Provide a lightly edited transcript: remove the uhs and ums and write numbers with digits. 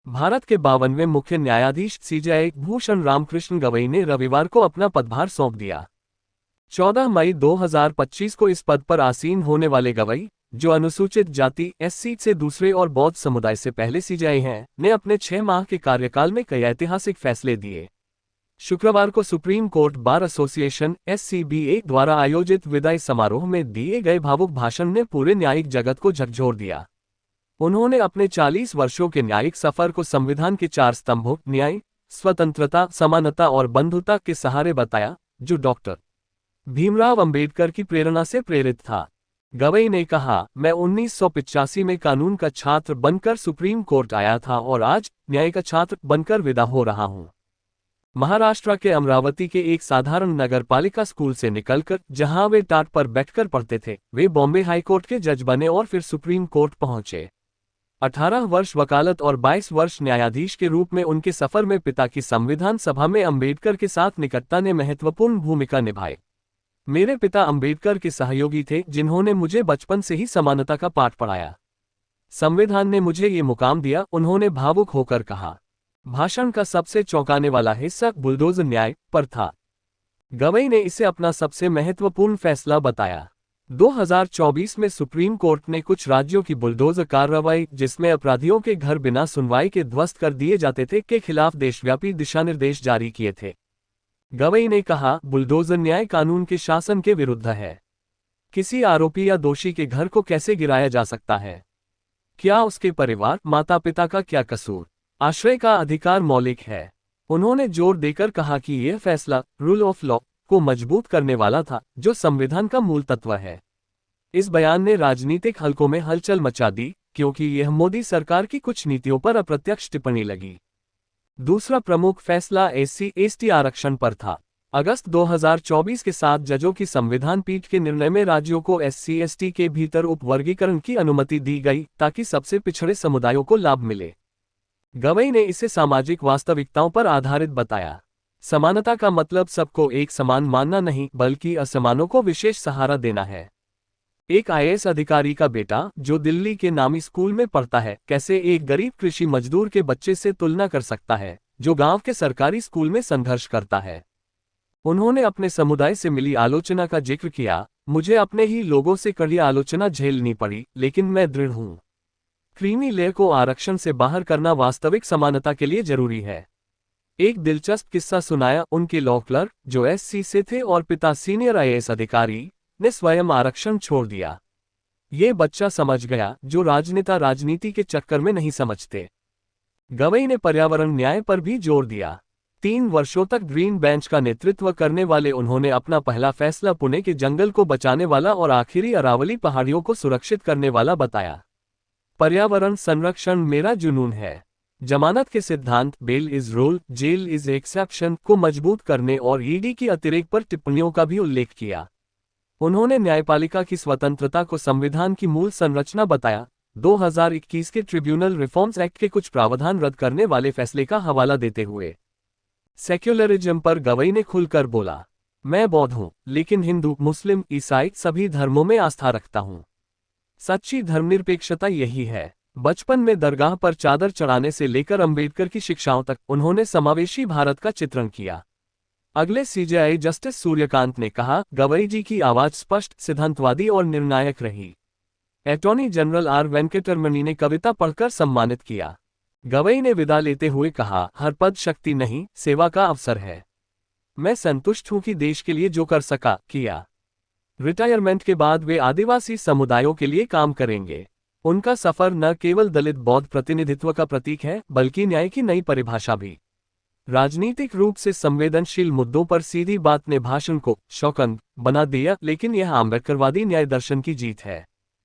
भारत के 52वें मुख्य न्यायाधीश सीजेआई भूषण रामकृष्ण गवई ने रविवार को अपना पदभार सौंप दिया। 14 मई 2025 को इस पद पर आसीन होने वाले गवई, जो अनुसूचित जाति एससी से दूसरे और बौद्ध समुदाय से पहले सीजेआई हैं, ने अपने 6 माह के कार्यकाल में कई ऐतिहासिक फैसले दिए। शुक्रवार को supreme court bar association (SCBA) द्वारा आयोजित विदाई समारोह में दिए गए भावुक भाषण ने पूरे न्यायिक जगत को झकझोर दिया। उन्होंने अपने 40 वर्षों के न्यायिक सफर को संविधान के 4 स्तंभों न्याय, स्वतंत्रता, समानता और बंधुता के सहारे बताया, जो डॉक्टर भीमराव अंबेडकर की प्रेरणा से प्रेरित था। गवई ने कहा, मैं 1985 में कानून का छात्र बनकर सुप्रीम कोर्ट आया था और आज न्याय का छात्र बनकर विदा हो रहा हूं। महाराष्ट्र के अमरावती के एक साधारण नगरपालिका स्कूल से निकलकर, जहां वे टाट पर बैठकर पढ़ते थे, वे बॉम्बे हाईकोर्ट के जज बने और फिर सुप्रीम कोर्ट पहुंचे। 18 वर्ष वकालत और 22 वर्ष न्यायाधीश के रूप में उनके सफर में पिता की संविधान सभा में अंबेडकर के साथ निकटता ने महत्वपूर्ण भूमिका निभाई। मेरे पिता अंबेडकर के सहयोगी थे, जिन्होंने मुझे बचपन से ही समानता का पाठ पढ़ाया। संविधान ने मुझे ये मुकाम दिया, उन्होंने भावुक होकर कहा। भाषण का सबसे चौंकाने वाला हिस्सा बुलडोजर न्याय पर था। गवई ने इसे अपना सबसे महत्वपूर्ण फैसला बताया। 2024 में सुप्रीम कोर्ट ने कुछ राज्यों की बुलडोजर कार्रवाई, जिसमें अपराधियों के घर बिना सुनवाई के ध्वस्त कर दिए जाते थे, के खिलाफ देशव्यापी दिशानिर्देश जारी किए थे। गवई ने कहा, बुलडोजर न्याय कानून के शासन के विरुद्ध है। किसी आरोपी या दोषी के घर को कैसे गिराया जा सकता है? क्या उसके परिवार, माता पिता का क्या कसूर? आश्रय का अधिकार मौलिक है। उन्होंने जोर देकर कहा कि यह फैसला रूल ऑफ लॉ को मजबूत करने वाला था, जो संविधान का मूल तत्व है। इस बयान ने राजनीतिक हलकों में हलचल मचा दी, क्योंकि यह मोदी सरकार की कुछ नीतियों पर अप्रत्यक्ष टिप्पणी लगी। दूसरा प्रमुख फैसला SC/ST आरक्षण पर था। अगस्त 2024 के 7 जजों की संविधान पीठ के निर्णय में राज्यों को SC/ST के भीतर उपवर्गीकरण की अनुमति दी गई, ताकि सबसे पिछड़े समुदायों को लाभ मिले। गवई ने इसे सामाजिक वास्तविकताओं पर आधारित बताया। समानता का मतलब सबको एक समान मानना नहीं, बल्कि असमानों को विशेष सहारा देना है। एक IAS अधिकारी का बेटा, जो दिल्ली के नामी स्कूल में पढ़ता है, कैसे एक गरीब कृषि मजदूर के बच्चे से तुलना कर सकता है, जो गांव के सरकारी स्कूल में संघर्ष करता है? उन्होंने अपने समुदाय से मिली आलोचना का जिक्र किया। मुझे अपने ही लोगों से कड़ी आलोचना झेलनी पड़ी, लेकिन मैं दृढ़ हूं। क्रीमी लेयर को आरक्षण से बाहर करना वास्तविक समानता के लिए जरूरी है। एक दिलचस्प किस्सा सुनाया। उनके लॉ क्लर्क, जो SC से थे और पिता सीनियर IAS अधिकारी, ने स्वयं आरक्षण छोड़ दिया। ये बच्चा समझ गया, जो राजनेता राजनीति के चक्कर में नहीं समझते। गवई ने पर्यावरण न्याय पर भी जोर दिया। 3 वर्षों तक ग्रीन बेंच का नेतृत्व करने वाले उन्होंने अपना पहला फैसला पुणे के जंगल को बचाने वाला और आखिरी अरावली पहाड़ियों को सुरक्षित करने वाला बताया। पर्यावरण संरक्षण मेरा जुनून है। जमानत के सिद्धांत bail is rule, jail is exception को मजबूत करने और ED की अतिरेक पर टिप्पणियों का भी उल्लेख किया। उन्होंने न्यायपालिका की स्वतंत्रता को संविधान की मूल संरचना बताया। 2021 के ट्रिब्यूनल रिफॉर्म्स एक्ट के कुछ प्रावधान रद्द करने वाले फैसले का हवाला देते हुए सेक्युलरिज्म पर गवई ने खुलकर बोला, मैं बौद्ध हूं, लेकिन हिंदू, मुस्लिम, ईसाई सभी धर्मों में आस्था रखता हूं। सच्ची धर्मनिरपेक्षता यही है। बचपन में दरगाह पर चादर चढ़ाने से लेकर अंबेडकर की शिक्षाओं तक, उन्होंने समावेशी भारत का चित्रण किया। अगले CJI जस्टिस सूर्यकांत ने कहा, गवई जी की आवाज स्पष्ट, सिद्धांतवादी और निर्णायक रही। अटॉर्नी जनरल R वेंकटरमणी ने कविता पढ़कर सम्मानित किया। गवई ने विदा लेते हुए कहा, हर पद शक्ति नहीं, सेवा का अवसर है। मैं संतुष्ट हूं कि देश के लिए जो कर सका, किया। रिटायरमेंट के बाद वे आदिवासी समुदायों के लिए काम करेंगे। उनका सफर न केवल दलित बौद्ध प्रतिनिधित्व का प्रतीक है, बल्कि न्याय की नई परिभाषा भी। राजनीतिक रूप से संवेदनशील मुद्दों पर सीधी बात ने भाषण को शौकंद बना दिया, लेकिन यह आंबेडकरवादी न्याय दर्शन की जीत है।